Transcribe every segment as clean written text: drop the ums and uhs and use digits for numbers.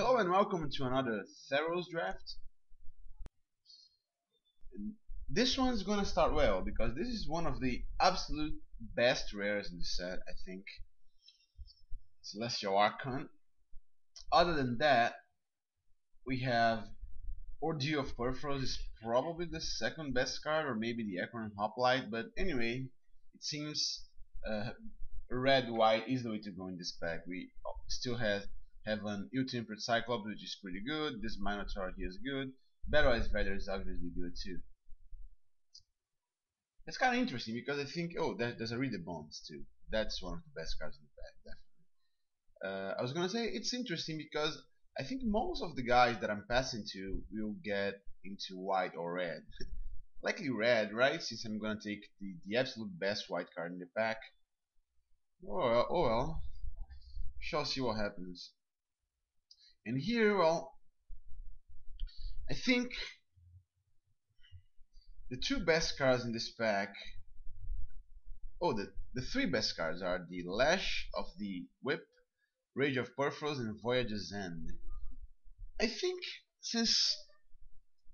Hello and welcome to another Theros draft. And this one's gonna start well because this is one of the absolute best rares in the set, I think. Celestial Archon. Other than that, we have Ordeal of Perforos is probably the second best card, or maybe the Ekron Hoplite, but anyway, it seems uh, red white is the way to go in this pack. We still have an ill-tempered Cyclops, which is pretty good. This Minotaur here is good. Battle Ice Rider is obviously good too. It's kind of interesting because I think, oh, there's a Reader Bones too. That's one of the best cards in the pack, definitely. I was gonna say it's interesting because I think most of the guys that I'm passing to will get into white or red. Likely red, right? Since I'm gonna take the absolute best white card in the pack. Oh well. Shall see what happens. And here, well, I think the two best cards in this pack. Oh, the three best cards are the Lash of the Whip, Rage of Perforos, and Voyage's End. I think since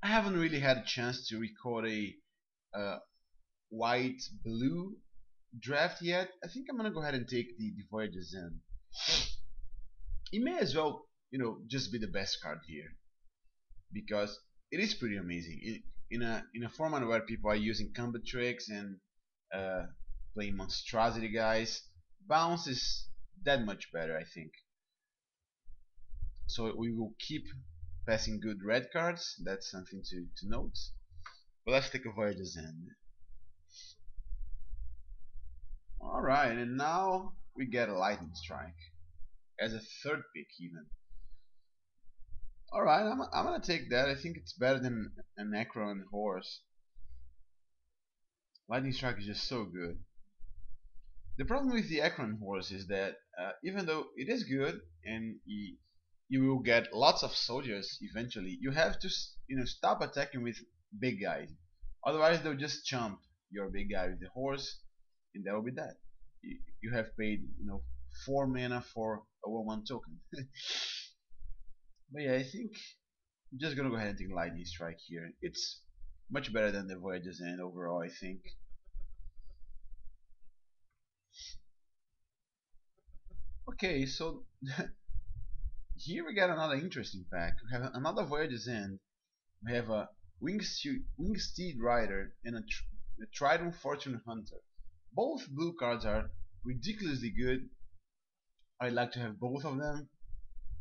I haven't really had a chance to record a uh, white blue draft yet, I think I'm gonna go ahead and take the Voyage's End. It may as well, just be the best card here because it is pretty amazing. In a format where people are using combat tricks and uh, playing monstrosity guys, bounce is that much better, I think. So we will keep passing good red cards. That's something to note. But let's take a Voyage's End. Alright, and now we get a Lightning Strike as a third pick even. Alright, I'm gonna take that. I think it's better than an Necron Horse. Lightning Strike is just so good. The problem with the Ekron Horse is that even though it is good and you will get lots of soldiers eventually, you have to stop attacking with big guys. Otherwise, they'll just chump your big guy with the horse, and that will be that. You have paid 4 mana for a 1/1 token. But yeah, I think I'm just gonna go ahead and take Lightning Strike here. It's much better than the Voyage's End overall, I think. Okay, so here we got another interesting pack. We have another Voyage's End. We have a Wingsteed Rider and a Trident Fortune Hunter. Both blue cards are ridiculously good. I'd like to have both of them.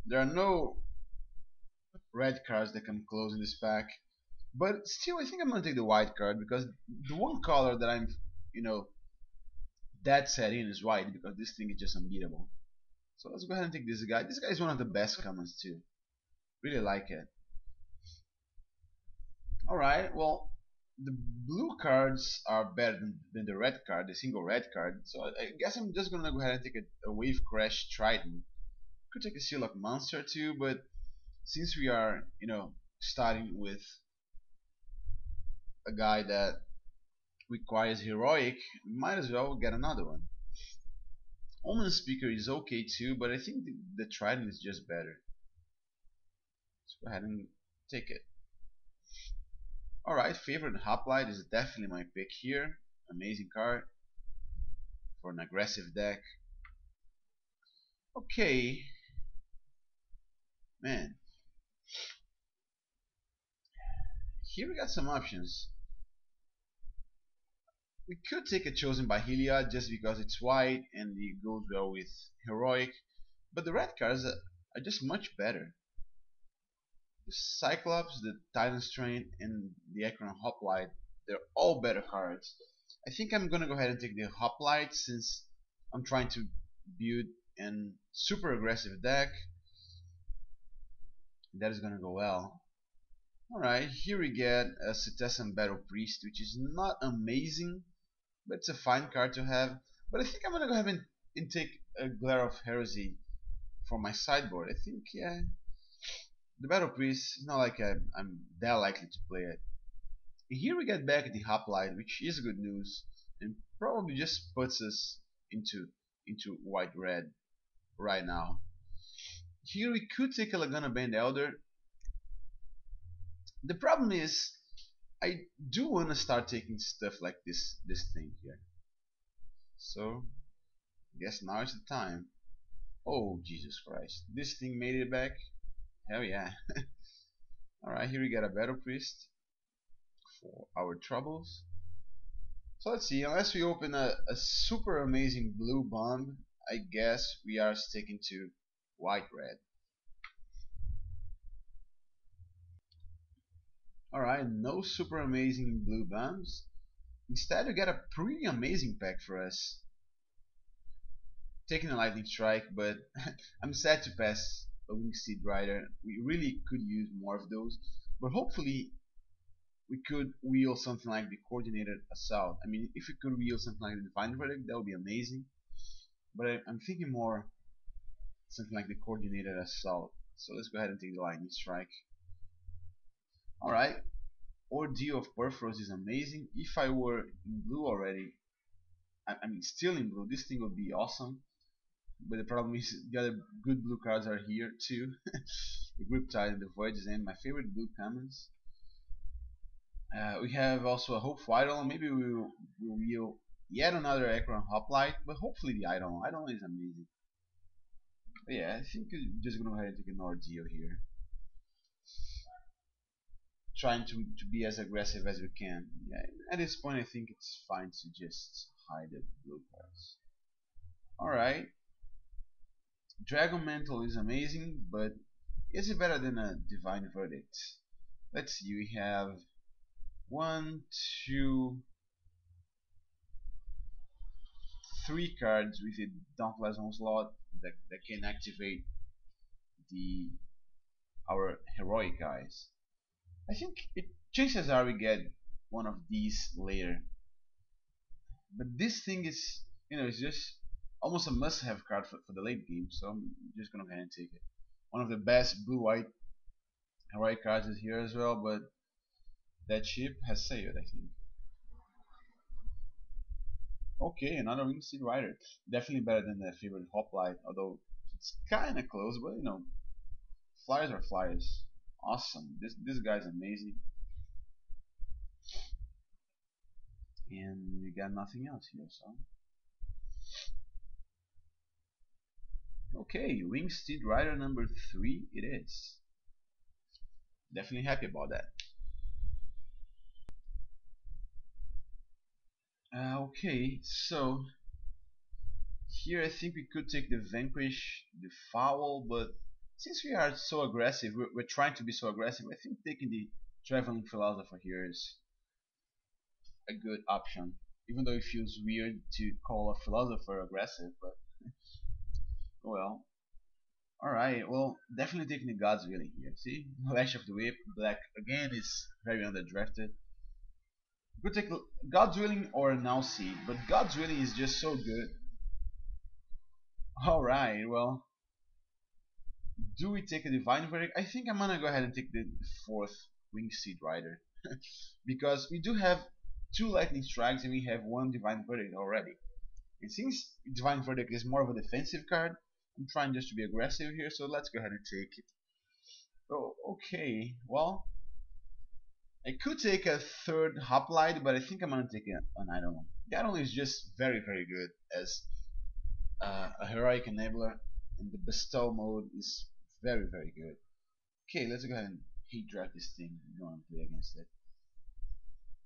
There are no red cards that come close in this pack. But still, I think I'm gonna take the white card because the one color that I'm, you know, dead set in is white because this thing is just unbeatable. So let's go ahead and take this guy. This guy is one of the best commons too. Really like it. Alright, well, the blue cards are better than the red card, the single red card. So I guess I'm just gonna go ahead and take a Wave Crash Trident. Could take a Sealock Monster too, but since we are, starting with a guy that requires heroic, might as well get another one. Omen Speaker is okay too, but I think the Trident is just better. Let's go ahead and take it. Alright, Favorite Hoplite is definitely my pick here. Amazing card for an aggressive deck. Okay, man. Here we got some options. We could take a Chosen by Heliod just because it's white and it goes well with Heroic, but the red cards are just much better. The Cyclops, the Titan Strain, and the Ekron Hoplite, they're all better cards. I think I'm gonna go ahead and take the Hoplite since I'm trying to build an super aggressive deck. That is gonna go well. Alright, here we get a Citizen Battle Priest, which is not amazing, but it's a fine card to have. But I think I'm gonna go ahead and take a Glare of Heresy for my sideboard. I think, yeah, the Battle Priest is not like I'm that likely to play it. And here we get back the Hoplite, which is good news, and probably just puts us into white red right now. Here we could take a Laguna Band Elder. The problem is, I do want to start taking stuff like this thing here. So, guess now is the time. Oh, Jesus Christ. This thing made it back? Hell yeah. Alright, here we got a Battle Priest for our troubles. So let's see, unless we open a super amazing blue bomb, I guess we are sticking to white-red. Alright, no super amazing blue bombs. Instead we got a pretty amazing pack for us. Taking a lightning strike, but I'm sad to pass a Wingsteed Rider. We really could use more of those, but hopefully we could wheel something like the Coordinated Assault. I mean, if we could wheel something like the Divine Verdict, that would be amazing. But I'm thinking more something like the Coordinated Assault. So let's go ahead and take the Lightning Strike. Alright, Ordeal of Perforos is amazing. If I were in blue already, I mean still in blue, this thing would be awesome. But the problem is the other good blue cards are here too. The Griptide and the Void's End, my favorite blue commons. We have also a Hope Idol. Maybe we'll wheel yet another Ekron Hoplite, but hopefully the Idol. Idol is amazing. But yeah, I think we're just gonna go ahead and take an Ordeal here. Trying to be as aggressive as we can. Yeah, at this point I think it's fine to just hide the blue cards. Alright. Dragon Mantle is amazing, but is it better than a Divine Verdict? Let's see, we have one, two, three cards with a Dauntless Onslaught that can activate the our heroic eyes. I think chances are we get one of these later. But this thing is, it's just almost a must-have card for the late game, so I'm just gonna go ahead and take it. One of the best blue-white heroic cards is here as well, but that ship has sailed, I think. Okay, another Wingsteed Rider. Definitely better than the favorite Hoplite, although it's kinda close, but flyers are flyers. Awesome. This guy's amazing. And we got nothing else here, so. Okay, Wingsteed Rider number 3 it is. Definitely happy about that. Okay, so here I think we could take the Vanquish, the Foul, but since we are so aggressive, we're trying to be so aggressive, I think taking the Traveling Philosopher here is a good option. Even though it feels weird to call a Philosopher aggressive, but well. Alright, well, definitely taking the God's Willing here. See? Lash of the Whip, black again is very underdrafted. Could take God's Willing or Now Seed, but God's Willing is just so good. Alright, well, do we take a Divine Verdict? I think I'm gonna go ahead and take the 4th Wingsteed Rider. Because we do have 2 Lightning Strikes and we have 1 Divine Verdict already. And since Divine Verdict is more of a defensive card, I'm trying just to be aggressive here, so let's go ahead and take it. Oh, okay, well, I could take a 3rd Hoplite, but I think I'm gonna take an Idol. The Idol is just very, very good as a Heroic Enabler, and the Bestow mode is very, very good. Okay, let's go ahead and hate drag this thing and go and play against it.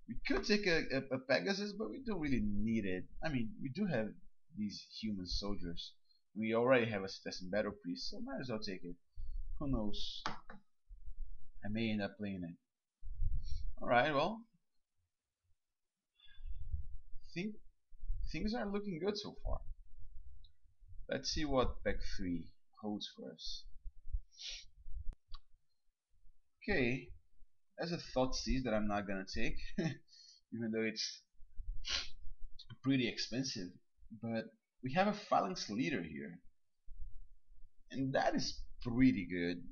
We could take a Pegasus, but we don't really need it. I mean, we do have these human soldiers. We already have a Citizen Battle Priest, so might as well take it. Who knows? I may end up playing it. Alright, well, think things are looking good so far. Let's see what pack 3 holds for us. Okay, as a thought sees that I'm not gonna take, even though it's pretty expensive. But we have a Phalanx Leader here, and that is pretty good.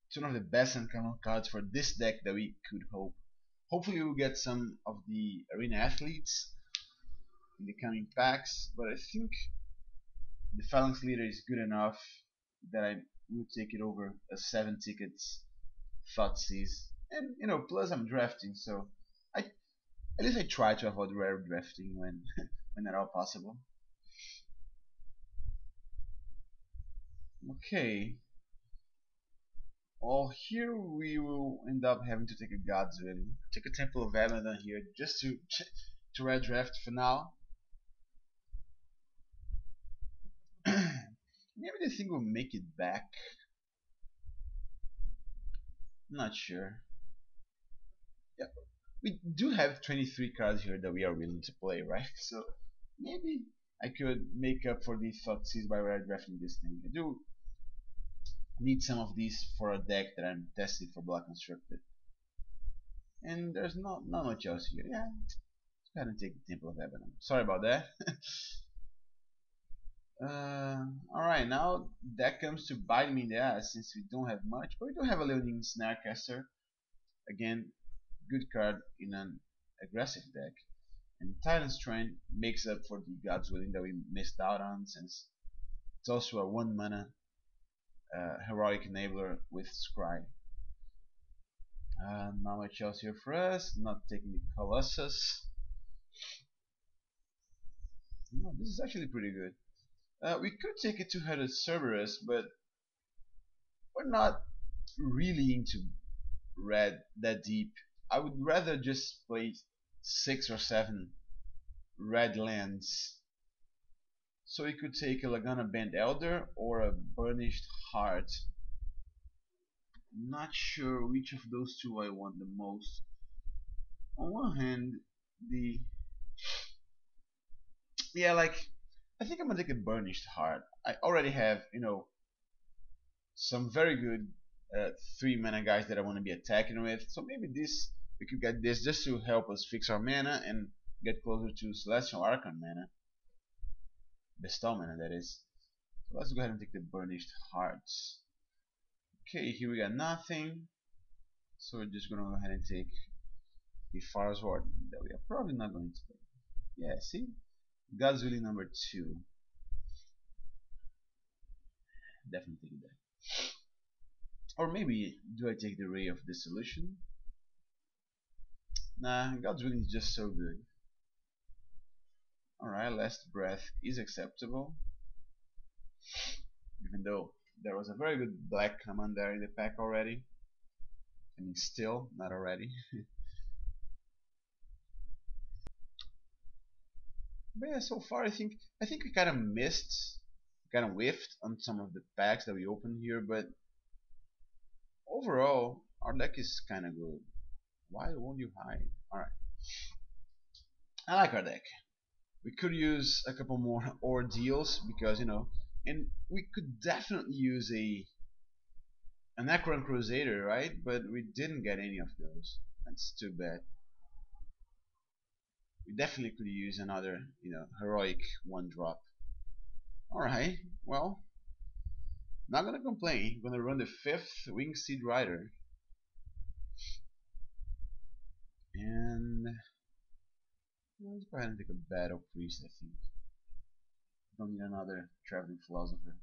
It's one of the best uncommon cards for this deck that we could hope. Hopefully we'll get some of the Arena Athletes in the coming packs, but I think the Phalanx Leader is good enough that we'll take it over a 7 tickets Thoughtseize. And plus I'm drafting, so I at least I try to avoid rare drafting when when at all possible. Okay. Well, here we will end up having to take a God's Willing. Take a Temple of Abaddon here just to red draft for now. Maybe this thing will make it back. Not sure. Yeah, we do have 23 cards here that we are willing to play, right? So maybe I could make up for these Thoughtseize by red drafting this thing. I do need some of these for a deck that I'm testing for Block Constructed. And there's not much else here. Yeah, let's go ahead and take the Temple of Abaddon. Sorry about that. Alright, now that comes to bite me in the ass since we don't have much, but we do have a Leonin Snarecaster. Again, good card in an aggressive deck. And Titan Strength makes up for the God's Willing that we missed out on, since it's also a 1 mana heroic enabler with Scry. Not much else here for us, not taking the Colossus. No, this is actually pretty good. We could take it to Headed Cerberus, but we're not really into red that deep. I would rather just play 6 or 7 red lands. So we could take a Laguna Band Elder or a Burnished Heart. Not sure which of those two I want the most. On one hand, the like I think I'm gonna take a Burnished Heart. I already have some very good 3 mana guys that I want to be attacking with. So maybe we could get this just to help us fix our mana and get closer to Celestial Archon mana. Bestow mana, that is. So let's go ahead and take the Burnished Hearts. Okay, here we got nothing. So we're just gonna go ahead and take the Far's Ward that we are probably not going to take. Yeah, see? God's Willing number 2. Definitely take that. Or maybe do I take the Ray of Dissolution? Nah, God's Willing is just so good. Alright, Last Breath is acceptable. Even though there was a very good black command there in the pack already. I mean still, not already. But yeah, so far I think we kinda missed, kinda whiffed on some of the packs that we opened here, but overall our deck is kinda good. Why won't you hide? Alright. I like our deck. We could use a couple more ordeals because and we could definitely use an Necron Crusader, right? But we didn't get any of those. That's too bad. We definitely could use another, heroic 1-drop. Alright, well, not gonna complain. Gonna run the 5th Winged Seed Rider. And let's go ahead and take a Battle Priest, I think. Don't need another Traveling Philosopher.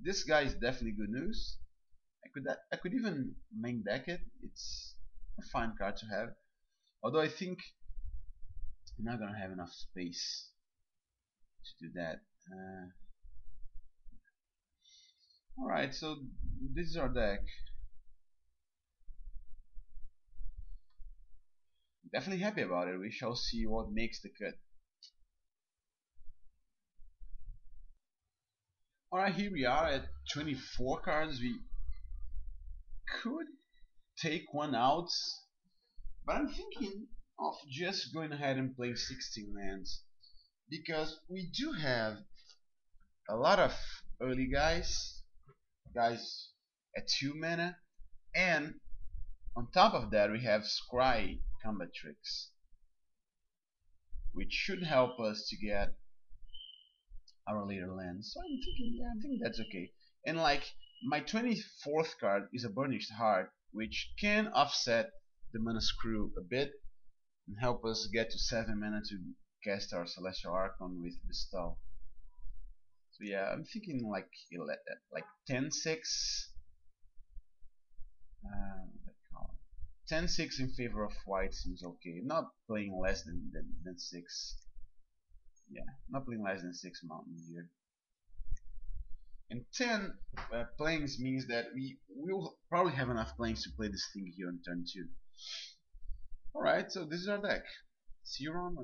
This guy is definitely good news. I could even main deck it. It's a fine card to have. Although I think I'm not gonna have enough space to do that. Alright, so this is our deck. Definitely happy about it. We shall see what makes the cut. Alright, here we are at 24 cards. We could take one out, but I'm thinking of just going ahead and playing 16 lands, because we do have a lot of early guys at 2 mana, and on top of that we have Scry Combat Tricks, which should help us to get our later lands. So I'm thinking, yeah, I think that's okay. And like my 24th card is a Burnished Heart, which can offset the mana screw a bit and help us get to 7 mana to cast our Celestial Archon with Bestow. So yeah, I'm thinking like 10-6. 10-6 in favor of white seems okay. Not playing less than 6. Yeah, not playing less than 6 mountain here. And 10 planes means that we will probably have enough planes to play this thing here on turn 2. Alright, so this is our deck. See you around.